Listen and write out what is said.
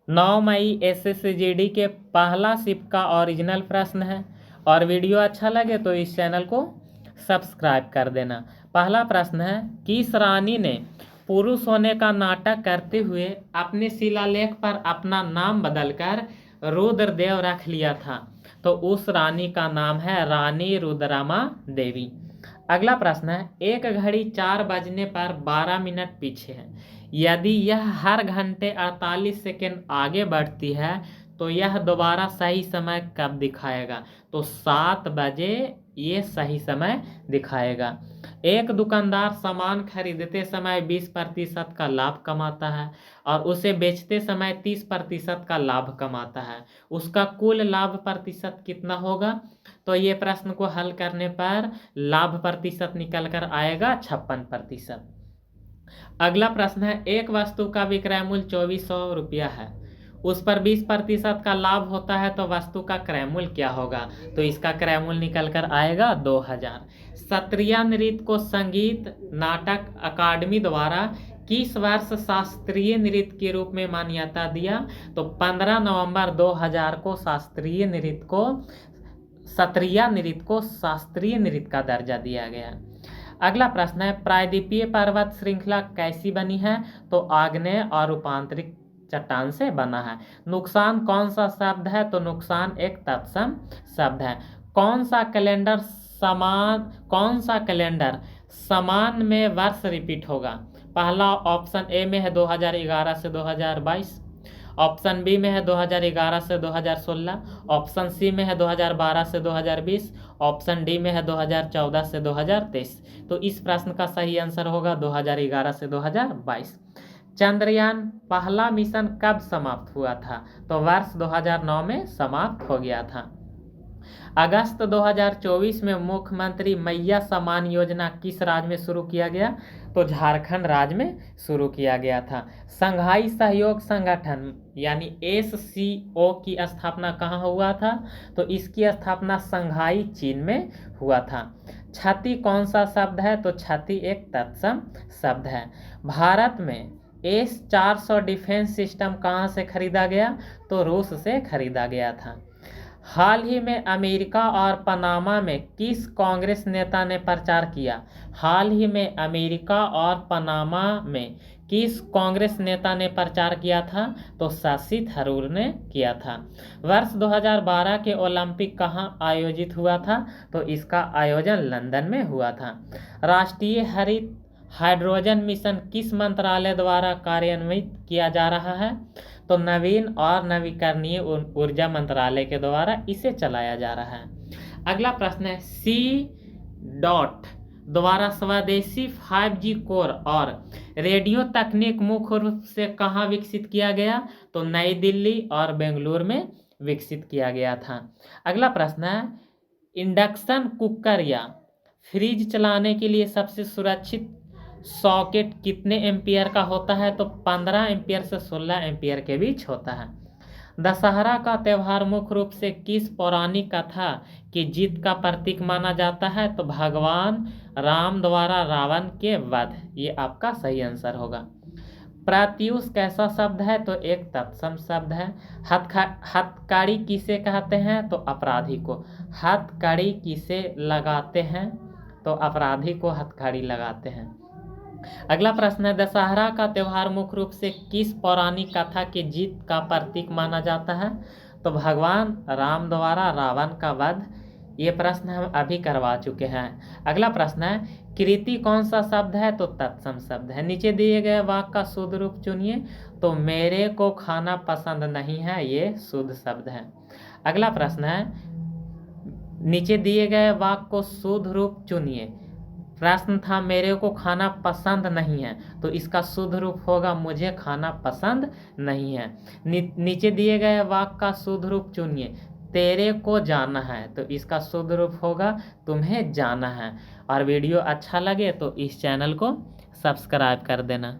9 मई SSGD के पहला shift का ओरिजिनल प्रश्न है और वीडियो अच्छा लगे तो इस चैनल को सब्सक्राइब कर देना। पहला प्रश्न है, किस रानी ने पुरुष होने का नाटक करते हुए अपने शिलालेख पर अपना नाम बदलकर रुद्रदेव रख लिया था? तो उस रानी का नाम है रानी रुद्रमा देवी। अगला प्रश्न है, एक घड़ी 4 बजने पर 12 मिनट पीछे है। यदि यह हर घंटे 48 सेकेंड आगे बढ़ती है तो यह दोबारा सही समय कब दिखाएगा? तो 7 बजे ये सही समय दिखाएगा। एक दुकानदार सामान खरीदते समय 20% का लाभ कमाता है और उसे बेचते समय 30% का लाभ कमाता है। उसका कुल लाभ प्रतिशत कितना होगा? तो ये प्रश्न को हल करने पर लाभ प्रतिशत निकल कर आएगा 56%। अगला प्रश्न है, एक वस्तु का विक्रय मूल्य 2400 रुपया है, उस पर 20% का लाभ होता है तो वस्तु का क्रय मूल्य क्या होगा? तो इसका क्रय मूल्य निकल कर आएगा 2000। क्षत्रिय नृत्य को संगीत नाटक अकादमी द्वारा किस वर्ष शास्त्रीय नृत्य के रूप में मान्यता दिया? तो 15 नवंबर 2000 को क्षत्रिय नृत्य को शास्त्रीय नृत्य का दर्जा दिया गया। अगला प्रश्न है, प्रायद्वीपीय पर्वत श्रृंखला कैसी बनी है? तो आग्नेय और रूपांतरित चट्टान से बना है। नुकसान कौन सा शब्द है? तो नुकसान एक तत्सम शब्द है। कौन सा कैलेंडर समान में वर्ष रिपीट होगा? पहला ऑप्शन ए में है 2011 से 2022, ऑप्शन बी में है 2011 से 2016, ऑप्शन सी में है 2012 से 2020, ऑप्शन डी में है 2014 से 2023। तो इस प्रश्न का सही आंसर होगा 2011 से 2022। चंद्रयान पहला मिशन कब समाप्त हुआ था? तो वर्ष 2009 में समाप्त हो गया था। अगस्त 2024 में मुख्यमंत्री मैया सम्मान योजना किस राज्य में शुरू किया गया? तो झारखंड राज्य में शुरू किया गया था। संघाई सहयोग संगठन यानी SCO की स्थापना कहाँ हुआ था? तो इसकी स्थापना संघाई चीन में हुआ था। क्षति कौन सा शब्द है? तो क्षति एक तत्सम शब्द है। भारत में S-400 डिफेंस सिस्टम कहाँ से खरीदा गया? तो रूस से खरीदा गया था। हाल ही में अमेरिका और पनामा में किस कांग्रेस नेता ने प्रचार किया? हाल ही में अमेरिका और पनामा में किस कांग्रेस नेता ने प्रचार किया था? तो शशि थरूर ने किया था। वर्ष 2012 के ओलंपिक कहाँ आयोजित हुआ था? तो इसका आयोजन लंदन में हुआ था। राष्ट्रीय हरित हाइड्रोजन मिशन किस मंत्रालय द्वारा कार्यान्वित किया जा रहा है? तो नवीन और नवीकरणीय ऊर्जा मंत्रालय के द्वारा इसे चलाया जा रहा है। अगला प्रश्न है, C-DOT द्वारा स्वदेशी 5G कोर और रेडियो तकनीक मुख्य रूप से कहाँ विकसित किया गया? तो नई दिल्ली और बेंगलुरु में विकसित किया गया था। अगला प्रश्न है, इंडक्शन कुकर या फ्रिज चलाने के लिए सबसे सुरक्षित सॉकेट कितने एम्पियर का होता है? तो 15 एम्पियर से 16 एम्पियर के बीच होता है। दशहरा का त्यौहार मुख्य रूप से किस पौराणिक कथा की जीत का प्रतीक माना जाता है? तो भगवान राम द्वारा रावण के वध। ये आपका सही आंसर होगा। प्रत्यूष कैसा शब्द है? तो एक तत्सम शब्द है। हथकड़ी किसे कहते हैं? तो अपराधी को। हथकड़ी किसे लगाते हैं? तो अपराधी को हथकड़ी लगाते हैं। अगला प्रश्न है, दशहरा का त्यौहार मुख्य रूप से किस पौराणिक कथा की जीत का प्रतीक माना जाता है? तो भगवान राम द्वारा रावण का वध। ये प्रश्न हम अभी करवा चुके हैं। अगला प्रश्न है, कृति कौन सा शब्द है? तो तत्सम शब्द है। नीचे दिए गए वाक्य का शुद्ध रूप चुनिए। तो मेरे को खाना पसंद नहीं है, ये शुद्ध शब्द है। अगला प्रश्न है, नीचे दिए गए वाक्य को शुद्ध रूप चुनिए। प्रश्न था मेरे को खाना पसंद नहीं है, तो इसका शुद्ध रूप होगा मुझे खाना पसंद नहीं है। नीचे दिए गए वाक्य का शुद्ध रूप चुनिए। तेरे को जाना है, तो इसका शुद्ध रूप होगा तुम्हें जाना है। और वीडियो अच्छा लगे तो इस चैनल को सब्सक्राइब कर देना।